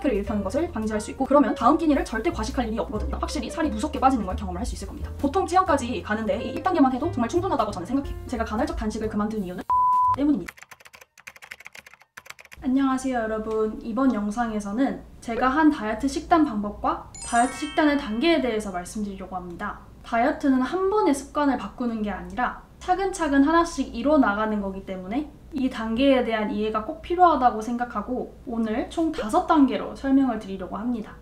스파이크를 일으키는 것을 방지할 수 있고, 그러면 다음 끼니를 절대 과식할 일이 없거든요. 확실히 살이 무섭게 빠지는 걸 경험을 할 수 있을 겁니다. 보통 체형까지 가는데 이 1단계만 해도 정말 충분하다고 저는 생각해요. 제가 간헐적 단식을 그만둔 이유는 때문입니다. 안녕하세요 여러분. 이번 영상에서는 제가 한 다이어트 식단 방법과 다이어트 식단의 단계에 대해서 말씀드리려고 합니다. 다이어트는 한 번의 습관을 바꾸는 게 아니라 차근차근 하나씩 이뤄나가는 거기 때문에 이 단계에 대한 이해가 꼭 필요하다고 생각하고 오늘 총 5단계로 설명을 드리려고 합니다.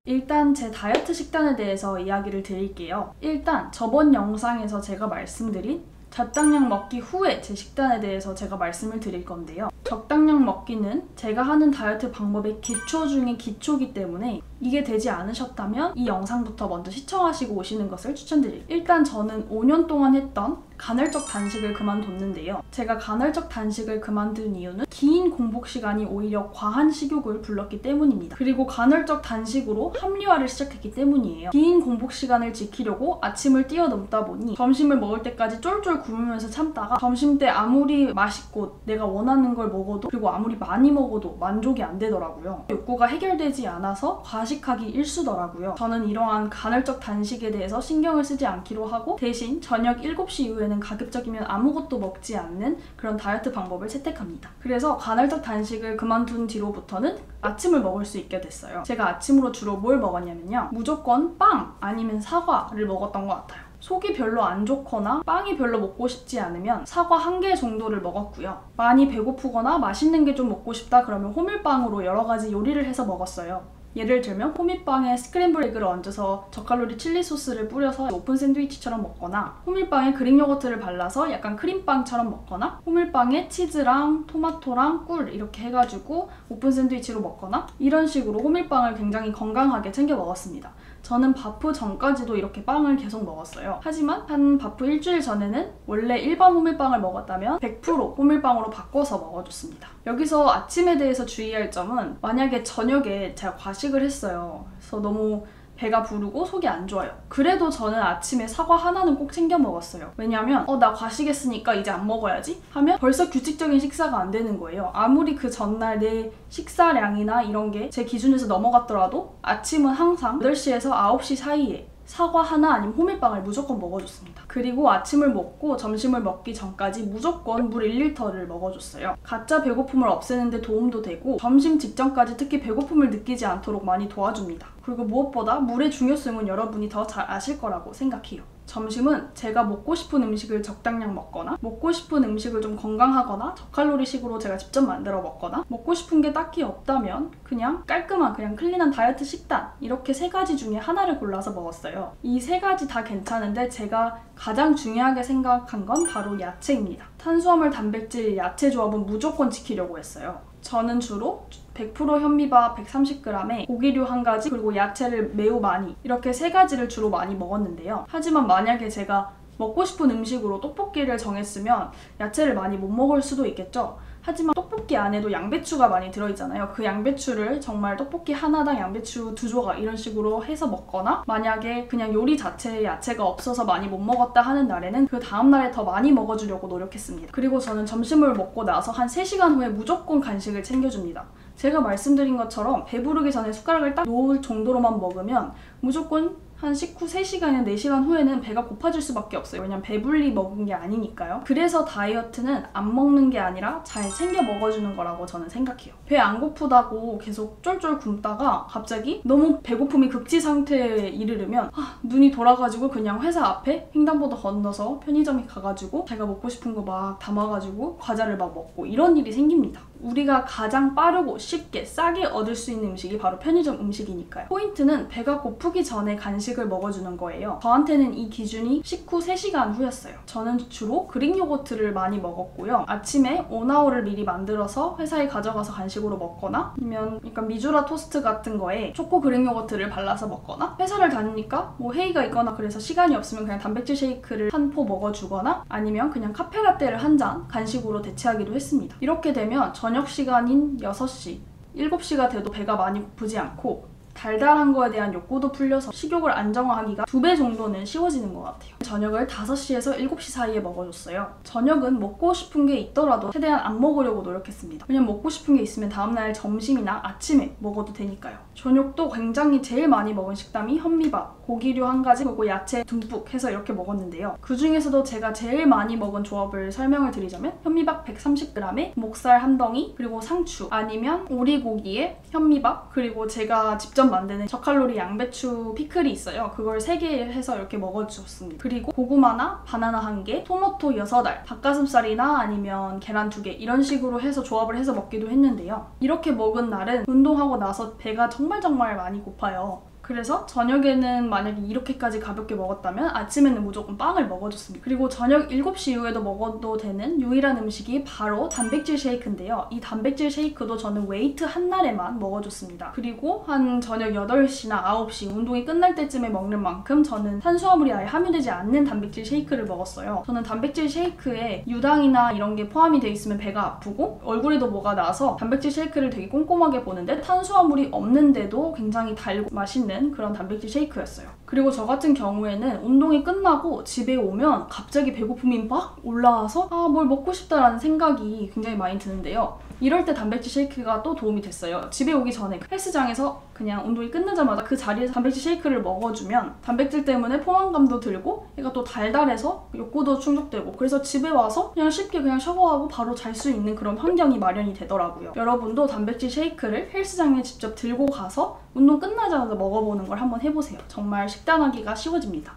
일단 제 다이어트 식단에 대해서 이야기를 드릴게요. 일단 저번 영상에서 제가 말씀드린 저당량 먹기 후에 제 식단에 대해서 제가 말씀을 드릴 건데요. 적당량 먹기는 제가 하는 다이어트 방법의 기초 중에 기초이기 때문에 이게 되지 않으셨다면 이 영상부터 먼저 시청하시고 오시는 것을 추천드릴게요. 일단 저는 5년 동안 했던 간헐적 단식을 그만뒀는데요. 제가 간헐적 단식을 그만둔 이유는 긴 공복 시간이 오히려 과한 식욕을 불렀기 때문입니다. 그리고 간헐적 단식으로 합리화를 시작했기 때문이에요. 긴 공복 시간을 지키려고 아침을 뛰어넘다 보니 점심을 먹을 때까지 쫄쫄 굶으면서 참다가 점심때 아무리 맛있고 내가 원하는 걸 먹어도, 그리고 아무리 많이 먹어도 만족이 안 되더라고요. 욕구가 해결되지 않아서 과식하기 일쑤더라고요. 저는 이러한 간헐적 단식에 대해서 신경을 쓰지 않기로 하고 대신 저녁 7시 이후에는 가급적이면 아무것도 먹지 않는 그런 다이어트 방법을 채택합니다. 그래서 간헐적 단식을 그만둔 뒤로부터는 아침을 먹을 수 있게 됐어요. 제가 아침으로 주로 뭘 먹었냐면요. 무조건 빵 아니면 사과를 먹었던 것 같아요. 속이 별로 안 좋거나 빵이 별로 먹고 싶지 않으면 사과 1개 정도를 먹었고요. 많이 배고프거나 맛있는 게 좀 먹고 싶다 그러면 호밀빵으로 여러 가지 요리를 해서 먹었어요. 예를 들면 호밀빵에 스크램블 에그를 얹어서 저칼로리 칠리 소스를 뿌려서 오픈 샌드위치처럼 먹거나, 호밀빵에 그릭 요거트를 발라서 약간 크림빵처럼 먹거나, 호밀빵에 치즈랑 토마토랑 꿀 이렇게 해가지고 오픈 샌드위치로 먹거나, 이런 식으로 호밀빵을 굉장히 건강하게 챙겨 먹었습니다. 저는 바프 전까지도 이렇게 빵을 계속 먹었어요. 하지만 한 바프 일주일 전에는 원래 일반 호밀빵을 먹었다면 100% 호밀빵으로 바꿔서 먹어줬습니다. 여기서 아침에 대해서 주의할 점은, 만약에 저녁에 제가 과식을 했어요. 그래서 너무 배가 부르고 속이 안 좋아요. 그래도 저는 아침에 사과 하나는 꼭 챙겨 먹었어요. 왜냐면 나 과식했으니까 이제 안 먹어야지 하면 벌써 규칙적인 식사가 안 되는 거예요. 아무리 그 전날 내 식사량이나 이런 게 제 기준에서 넘어갔더라도 아침은 항상 8시에서 9시 사이에 사과 하나 아니면 호밀빵을 무조건 먹어줬습니다. 그리고 아침을 먹고 점심을 먹기 전까지 무조건 물 1리터를 먹어줬어요. 가짜 배고픔을 없애는 데 도움도 되고 점심 직전까지 특히 배고픔을 느끼지 않도록 많이 도와줍니다. 그리고 무엇보다 물의 중요성은 여러분이 더 잘 아실 거라고 생각해요. 점심은 제가 먹고 싶은 음식을 적당량 먹거나, 먹고 싶은 음식을 좀 건강하거나 저칼로리식으로 제가 직접 만들어 먹거나, 먹고 싶은 게 딱히 없다면 그냥 깔끔한 그냥 클린한 다이어트 식단, 이렇게 3가지 중에 하나를 골라서 먹었어요. 이 3가지 다 괜찮은데 제가 가장 중요하게 생각한 건 바로 야채입니다. 탄수화물, 단백질, 야채 조합은 무조건 지키려고 했어요. 저는 주로 100% 현미밥 130g에 고기류 1가지, 그리고 야채를 매우 많이, 이렇게 3가지를 주로 많이 먹었는데요. 하지만 만약에 제가 먹고 싶은 음식으로 떡볶이를 정했으면 야채를 많이 못 먹을 수도 있겠죠. 하지만 떡볶이 안에도 양배추가 많이 들어있잖아요. 그 양배추를 정말 떡볶이 하나당 양배추 2조각 이런 식으로 해서 먹거나, 만약에 그냥 요리 자체에 야채가 없어서 많이 못 먹었다 하는 날에는 그 다음날에 더 많이 먹어주려고 노력했습니다. 그리고 저는 점심을 먹고 나서 한 3시간 후에 무조건 간식을 챙겨줍니다. 제가 말씀드린 것처럼 배부르기 전에 숟가락을 딱 놓을 정도로만 먹으면 무조건 한 식후 3시간이나 4시간 후에는 배가 고파질 수밖에 없어요. 왜냐면 배불리 먹은 게 아니니까요. 그래서 다이어트는 안 먹는 게 아니라 잘 챙겨 먹어주는 거라고 저는 생각해요. 배 안 고프다고 계속 쫄쫄 굶다가 갑자기 너무 배고픔이 극치 상태에 이르르면 눈이 돌아가지고 그냥 회사 앞에 횡단보도 건너서 편의점에 가가지고 제가 먹고 싶은 거 막 담아가지고 과자를 막 먹고, 이런 일이 생깁니다. 우리가 가장 빠르고 쉽게 싸게 얻을 수 있는 음식이 바로 편의점 음식이니까요. 포인트는 배가 고프기 전에 간식을 먹어주는 거예요. 저한테는 이 기준이 식후 3시간 후였어요. 저는 주로 그릭 요거트를 많이 먹었고요. 아침에 오나오를 미리 만들어서 회사에 가져가서 간식으로 먹거나, 아니면 약간 미주라 토스트 같은 거에 초코 그릭 요거트를 발라서 먹거나, 회사를 다니니까 뭐 회의가 있거나 그래서 시간이 없으면 그냥 단백질 쉐이크를 한 포 먹어주거나, 아니면 그냥 카페라떼를 한 잔 간식으로 대체하기도 했습니다. 이렇게 되면 저녁 시간인 6시, 7시가 돼도 배가 많이 고프지 않고 달달한 거에 대한 욕구도 풀려서 식욕을 안정화하기가 2배 정도는 쉬워지는 것 같아요. 저녁을 5시에서 7시 사이에 먹어줬어요. 저녁은 먹고 싶은 게 있더라도 최대한 안 먹으려고 노력했습니다. 왜냐면 먹고 싶은 게 있으면 다음날 점심이나 아침에 먹어도 되니까요. 저녁도 굉장히 제일 많이 먹은 식단이 현미밥, 고기류 한 가지, 그리고 야채 듬뿍 해서 이렇게 먹었는데요. 그 중에서도 제가 제일 많이 먹은 조합을 설명을 드리자면 현미밥 130g에 목살 한 덩이, 그리고 상추, 아니면 오리고기에 현미밥, 그리고 제가 직접 만드는 저칼로리 양배추 피클이 있어요. 그걸 3개 해서 이렇게 먹어주었습니다. 그리고 고구마나 바나나 1개, 토마토 6알, 닭가슴살이나 아니면 계란 2개 이런 식으로 해서 조합을 해서 먹기도 했는데요. 이렇게 먹은 날은 운동하고 나서 배가 정말 많이 고파요. 그래서 저녁에는 만약에 이렇게까지 가볍게 먹었다면 아침에는 무조건 빵을 먹어줬습니다. 그리고 저녁 7시 이후에도 먹어도 되는 유일한 음식이 바로 단백질 쉐이크인데요. 이 단백질 쉐이크도 저는 웨이트 한 날에만 먹어줬습니다. 그리고 한 저녁 8시나 9시 운동이 끝날 때쯤에 먹는 만큼 저는 탄수화물이 아예 함유되지 않는 단백질 쉐이크를 먹었어요. 저는 단백질 쉐이크에 유당이나 이런 게 포함이 돼 있으면 배가 아프고 얼굴에도 뭐가 나서 단백질 쉐이크를 되게 꼼꼼하게 보는데 탄수화물이 없는데도 굉장히 달고 맛있는 그런 단백질 쉐이크였어요. 그리고 저 같은 경우에는 운동이 끝나고 집에 오면 갑자기 배고픔이 막 올라와서 뭘 먹고 싶다라는 생각이 굉장히 많이 드는데요. 이럴 때 단백질 쉐이크가 또 도움이 됐어요. 집에 오기 전에 헬스장에서 그냥 운동이 끝나자마자 그 자리에서 단백질 쉐이크를 먹어주면 단백질 때문에 포만감도 들고 얘가 또 달달해서 욕구도 충족되고, 그래서 집에 와서 그냥 쉽게 그냥 샤워하고 바로 잘 수 있는 그런 환경이 마련이 되더라고요. 여러분도 단백질 쉐이크를 헬스장에 직접 들고 가서 운동 끝나자마자 먹어보는 걸 한번 해보세요. 정말 식단하기가 쉬워집니다.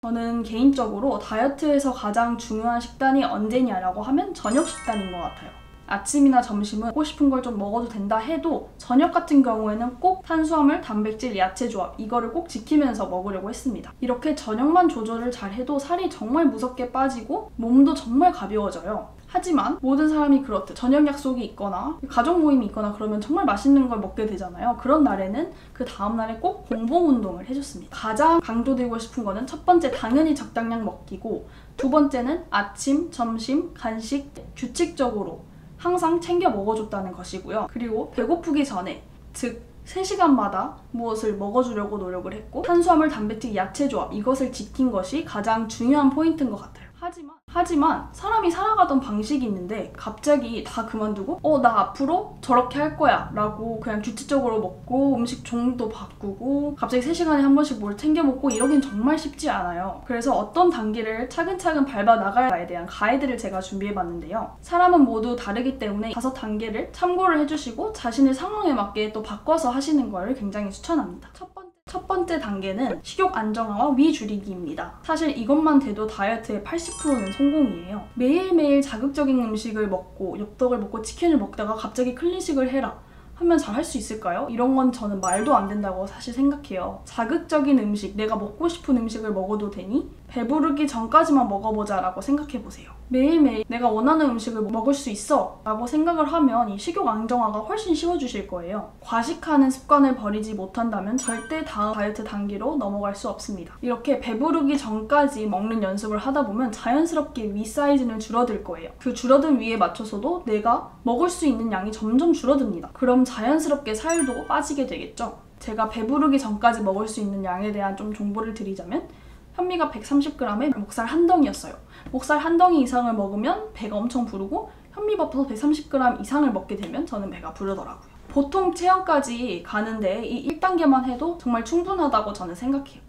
저는 개인적으로 다이어트에서 가장 중요한 식단이 언제냐라고 하면 저녁 식단인 것 같아요. 아침이나 점심은 먹고 싶은 걸 좀 먹어도 된다 해도 저녁 같은 경우에는 꼭 탄수화물, 단백질, 야채 조합 이거를 꼭 지키면서 먹으려고 했습니다. 이렇게 저녁만 조절을 잘 해도 살이 정말 무섭게 빠지고 몸도 정말 가벼워져요. 하지만 모든 사람이 그렇듯 저녁 약속이 있거나 가족 모임이 있거나 그러면 정말 맛있는 걸 먹게 되잖아요. 그런 날에는 그 다음날에 꼭 공복 운동을 해줬습니다. 가장 강조드리고 싶은 거는 첫 번째 당연히 적당량 먹기고, 두 번째는 아침, 점심, 간식 규칙적으로 항상 챙겨 먹어줬다는 것이고요. 그리고 배고프기 전에, 즉 3시간마다 무엇을 먹어주려고 노력을 했고, 탄수화물, 단백질, 야채 조합 이것을 지킨 것이 가장 중요한 포인트인 것 같아요. 하지만 사람이 살아가던 방식이 있는데 갑자기 다 그만두고 나 앞으로 저렇게 할 거야 라고 그냥 규칙적으로 먹고 음식 종류도 바꾸고 갑자기 3시간에 한 번씩 뭘 챙겨 먹고 이러긴 정말 쉽지 않아요. 그래서 어떤 단계를 차근차근 밟아 나갈까에 대한 가이드를 제가 준비해봤는데요. 사람은 모두 다르기 때문에 5단계를 참고를 해주시고 자신의 상황에 맞게 또 바꿔서 하시는 걸 굉장히 추천합니다. 첫 번째 단계는 식욕 안정화와 위 줄이기입니다. 사실 이것만 돼도 다이어트의 80%는 성공이에요. 매일매일 자극적인 음식을 먹고 엽떡을 먹고 치킨을 먹다가 갑자기 클린식을 해라 하면 잘 할 수 있을까요? 이런 건 저는 말도 안 된다고 사실 생각해요. 자극적인 음식, 내가 먹고 싶은 음식을 먹어도 되니 배부르기 전까지만 먹어보자 라고 생각해보세요. 매일매일 내가 원하는 음식을 먹을 수 있어 라고 생각을 하면 이 식욕 안정화가 훨씬 쉬워지실 거예요. 과식하는 습관을 버리지 못한다면 절대 다음 다이어트 단계로 넘어갈 수 없습니다. 이렇게 배부르기 전까지 먹는 연습을 하다 보면 자연스럽게 위 사이즈는 줄어들 거예요. 그 줄어든 위에 맞춰서도 내가 먹을 수 있는 양이 점점 줄어듭니다. 그럼 자연스럽게 살도 빠지게 되겠죠. 제가 배부르기 전까지 먹을 수 있는 양에 대한 좀 정보를 드리자면 현미가 130g에 목살 한 덩이였어요. 목살 한 덩이 이상을 먹으면 배가 엄청 부르고 현미밥도 130g 이상을 먹게 되면 저는 배가 부르더라고요. 보통 체형까지 가는데 이 1단계만 해도 정말 충분하다고 저는 생각해요.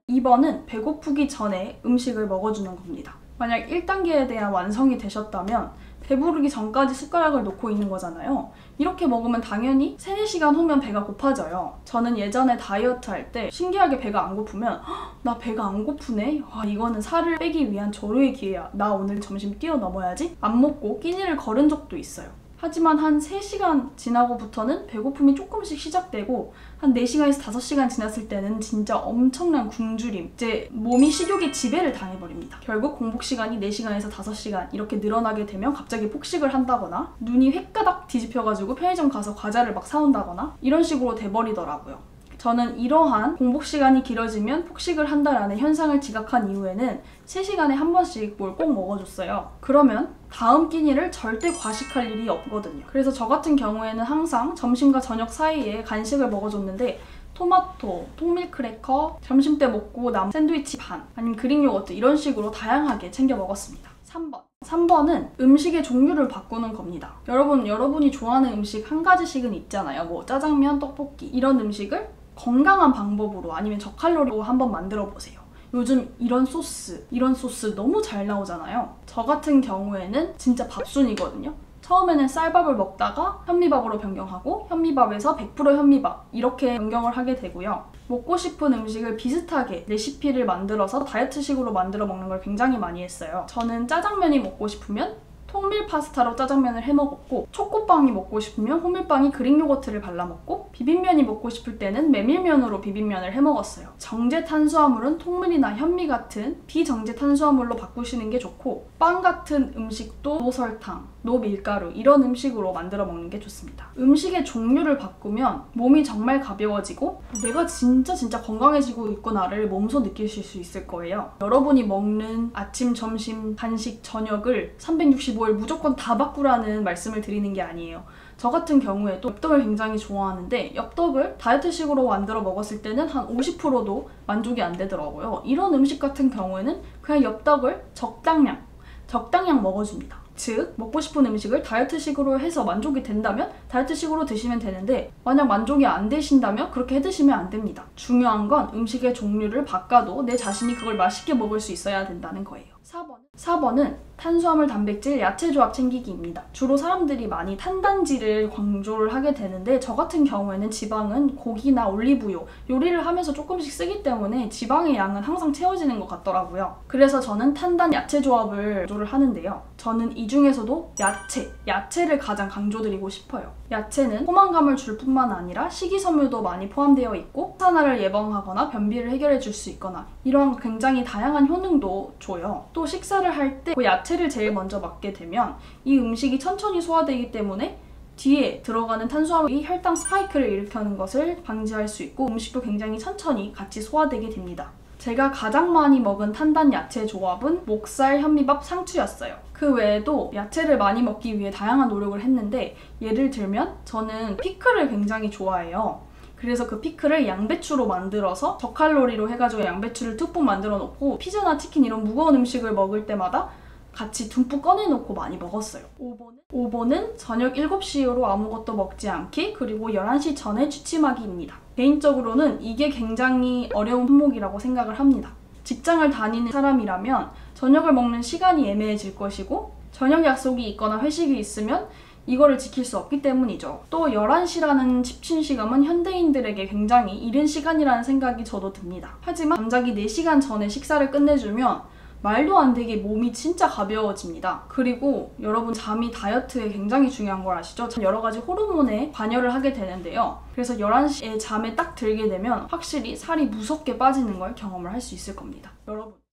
2번은 배고프기 전에 음식을 먹어주는 겁니다. 만약 1단계에 대한 완성이 되셨다면 배부르기 전까지 숟가락을 놓고 있는 거잖아요. 이렇게 먹으면 당연히 3-4시간 후면 배가 고파져요. 저는 예전에 다이어트 할 때 신기하게 배가 안 고프면 나 배가 안 고프네? 와, 이거는 살을 빼기 위한 절호의 기회야. 나 오늘 점심 뛰어넘어야지? 안 먹고 끼니를 거른 적도 있어요. 하지만 한 3시간 지나고부터는 배고픔이 조금씩 시작되고 한 4시간에서 5시간 지났을 때는 진짜 엄청난 굶주림, 이제 몸이 식욕에 지배를 당해버립니다. 결국 공복 시간이 4시간에서 5시간 이렇게 늘어나게 되면 갑자기 폭식을 한다거나 눈이 횟가닥 뒤집혀가지고 편의점 가서 과자를 막 사온다거나 이런 식으로 돼버리더라고요. 저는 이러한 공복 시간이 길어지면 폭식을 한다라는 현상을 지각한 이후에는 3시간에 한 번씩 뭘 꼭 먹어줬어요. 그러면 다음 끼니를 절대 과식할 일이 없거든요. 그래서 저 같은 경우에는 항상 점심과 저녁 사이에 간식을 먹어줬는데 토마토, 통밀크래커, 점심때 먹고 남은 샌드위치 반, 아니면 그릭 요거트 이런 식으로 다양하게 챙겨 먹었습니다. 3번은 음식의 종류를 바꾸는 겁니다. 여러분이 좋아하는 음식 한 가지씩은 있잖아요. 뭐 짜장면, 떡볶이 이런 음식을 건강한 방법으로 아니면 저칼로리로 한번 만들어 보세요. 요즘 이런 소스 너무 잘 나오잖아요. 저 같은 경우에는 진짜 밥순이거든요. 처음에는 쌀밥을 먹다가 현미밥으로 변경하고 현미밥에서 100% 현미밥 이렇게 변경을 하게 되고요. 먹고 싶은 음식을 비슷하게 레시피를 만들어서 다이어트식으로 만들어 먹는 걸 굉장히 많이 했어요. 저는 짜장면이 먹고 싶으면 통밀 파스타로 짜장면을 해먹었고, 초코빵이 먹고 싶으면 호밀빵에 그릭 요거트를 발라먹고, 비빔면이 먹고 싶을 때는 메밀면으로 비빔면을 해먹었어요. 정제 탄수화물은 통밀이나 현미 같은 비정제 탄수화물로 바꾸시는 게 좋고, 빵 같은 음식도 노설탕, 노밀가루 이런 음식으로 만들어 먹는 게 좋습니다. 음식의 종류를 바꾸면 몸이 정말 가벼워지고 내가 진짜 건강해지고 있구나를 몸소 느끼실 수 있을 거예요. 여러분이 먹는 아침, 점심, 간식, 저녁을 365일 무조건 다 바꾸라는 말씀을 드리는 게 아니에요. 저 같은 경우에도 엽떡을 굉장히 좋아하는데 엽떡을 다이어트식으로 만들어 먹었을 때는 한 50%도 만족이 안 되더라고요. 이런 음식 같은 경우에는 그냥 엽떡을 적당량 먹어줍니다. 즉, 먹고 싶은 음식을 다이어트식으로 해서 만족이 된다면 다이어트식으로 드시면 되는데, 만약 만족이 안 되신다면 그렇게 해 드시면 안 됩니다. 중요한 건 음식의 종류를 바꿔도 내 자신이 그걸 맛있게 먹을 수 있어야 된다는 거예요. 4번은 탄수화물, 단백질, 야채 조합 챙기기입니다. 주로 사람들이 많이 탄단지를 강조를 하게 되는데 저 같은 경우에는 지방은 고기나 올리브유, 요리를 하면서 조금씩 쓰기 때문에 지방의 양은 항상 채워지는 것 같더라고요. 그래서 저는 탄단 야채 조합을 강조를 하는데요. 저는 이 중에서도 야채를 가장 강조드리고 싶어요. 야채는 포만감을 줄 뿐만 아니라 식이섬유도 많이 포함되어 있고 산화를 예방하거나 변비를 해결해 줄 수 있거나 이러한 굉장히 다양한 효능도 줘요. 또 식사를 할 때 그 야채를 제일 먼저 먹게 되면 이 음식이 천천히 소화되기 때문에 뒤에 들어가는 탄수화물이 혈당 스파이크를 일으키는 것을 방지할 수 있고 음식도 굉장히 천천히 같이 소화되게 됩니다. 제가 가장 많이 먹은 탄단 야채 조합은 목살, 현미밥, 상추였어요. 그 외에도 야채를 많이 먹기 위해 다양한 노력을 했는데, 예를 들면 저는 피클을 굉장히 좋아해요. 그래서 그 피클을 양배추로 만들어서 저칼로리로 해가지고 양배추를 듬뿍 만들어 놓고 피자나 치킨 이런 무거운 음식을 먹을 때마다 같이 듬뿍 꺼내놓고 많이 먹었어요. 5번은 저녁 7시 이후로 아무것도 먹지 않기, 그리고 11시 전에 취침하기입니다. 개인적으로는 이게 굉장히 어려운 품목이라고 생각을 합니다. 직장을 다니는 사람이라면 저녁을 먹는 시간이 애매해질 것이고, 저녁 약속이 있거나 회식이 있으면 이거를 지킬 수 없기 때문이죠. 또 11시라는 취침 시간은 현대인들에게 굉장히 이른 시간이라는 생각이 저도 듭니다. 하지만 잠자기 4시간 전에 식사를 끝내주면 말도 안 되게 몸이 진짜 가벼워집니다. 그리고 여러분, 잠이 다이어트에 굉장히 중요한 걸 아시죠? 여러 가지 호르몬에 관여를 하게 되는데요. 그래서 11시에 잠에 딱 들게 되면 확실히 살이 무섭게 빠지는 걸 경험을 할 수 있을 겁니다.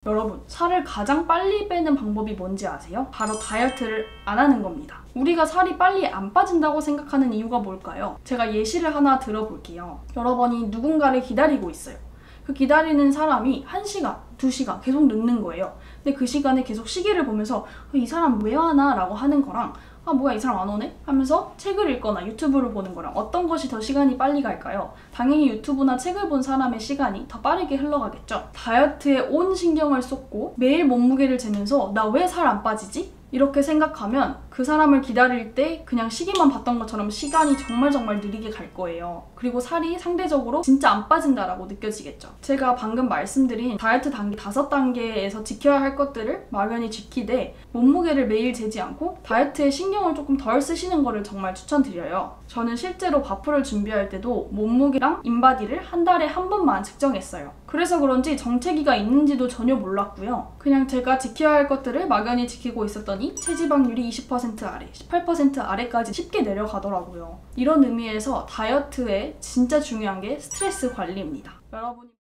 여러분, 살을 가장 빨리 빼는 방법이 뭔지 아세요? 바로 다이어트를 안 하는 겁니다. 우리가 살이 빨리 안 빠진다고 생각하는 이유가 뭘까요? 제가 예시를 하나 들어볼게요. 여러분이 누군가를 기다리고 있어요. 그 기다리는 사람이 1시간, 2시간 계속 늦는 거예요. 근데 그 시간에 계속 시계를 보면서 이 사람 왜 와나? 라고 하는 거랑 뭐야 이 사람 안 오네? 하면서 책을 읽거나 유튜브를 보는 거랑 어떤 것이 더 시간이 빨리 갈까요? 당연히 유튜브나 책을 본 사람의 시간이 더 빠르게 흘러가겠죠. 다이어트에 온 신경을 쏟고 매일 몸무게를 재면서 나 왜 살 안 빠지지? 이렇게 생각하면 그 사람을 기다릴 때 그냥 시계만 봤던 것처럼 시간이 정말 느리게 갈 거예요. 그리고 살이 상대적으로 진짜 안 빠진다라고 느껴지겠죠. 제가 방금 말씀드린 다이어트 단계 5단계에서 지켜야 할 것들을 막연히 지키되 몸무게를 매일 재지 않고 다이어트에 신경을 조금 덜 쓰시는 거를 정말 추천드려요. 저는 실제로 바프를 준비할 때도 몸무게랑 인바디를 한 달에 한 번만 측정했어요. 그래서 그런지 정체기가 있는지도 전혀 몰랐고요. 그냥 제가 지켜야 할 것들을 막연히 지키고 있었더니 체지방률이 20% 아래, 18% 아래까지 쉽게 내려가더라고요. 이런 의미에서 다이어트에 진짜 중요한 게 스트레스 관리입니다.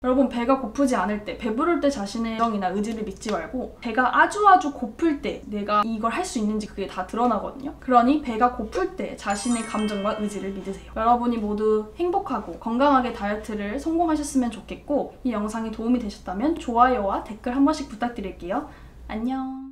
여러분 배가 고프지 않을 때, 배부를 때 자신의 정이나 의지를 믿지 말고 배가 아주 고플 때 내가 이걸 할 수 있는지 그게 다 드러나거든요. 그러니 배가 고플 때 자신의 감정과 의지를 믿으세요. 여러분이 모두 행복하고 건강하게 다이어트를 성공하셨으면 좋겠고, 이 영상이 도움이 되셨다면 좋아요와 댓글 한 번씩 부탁드릴게요. 안녕.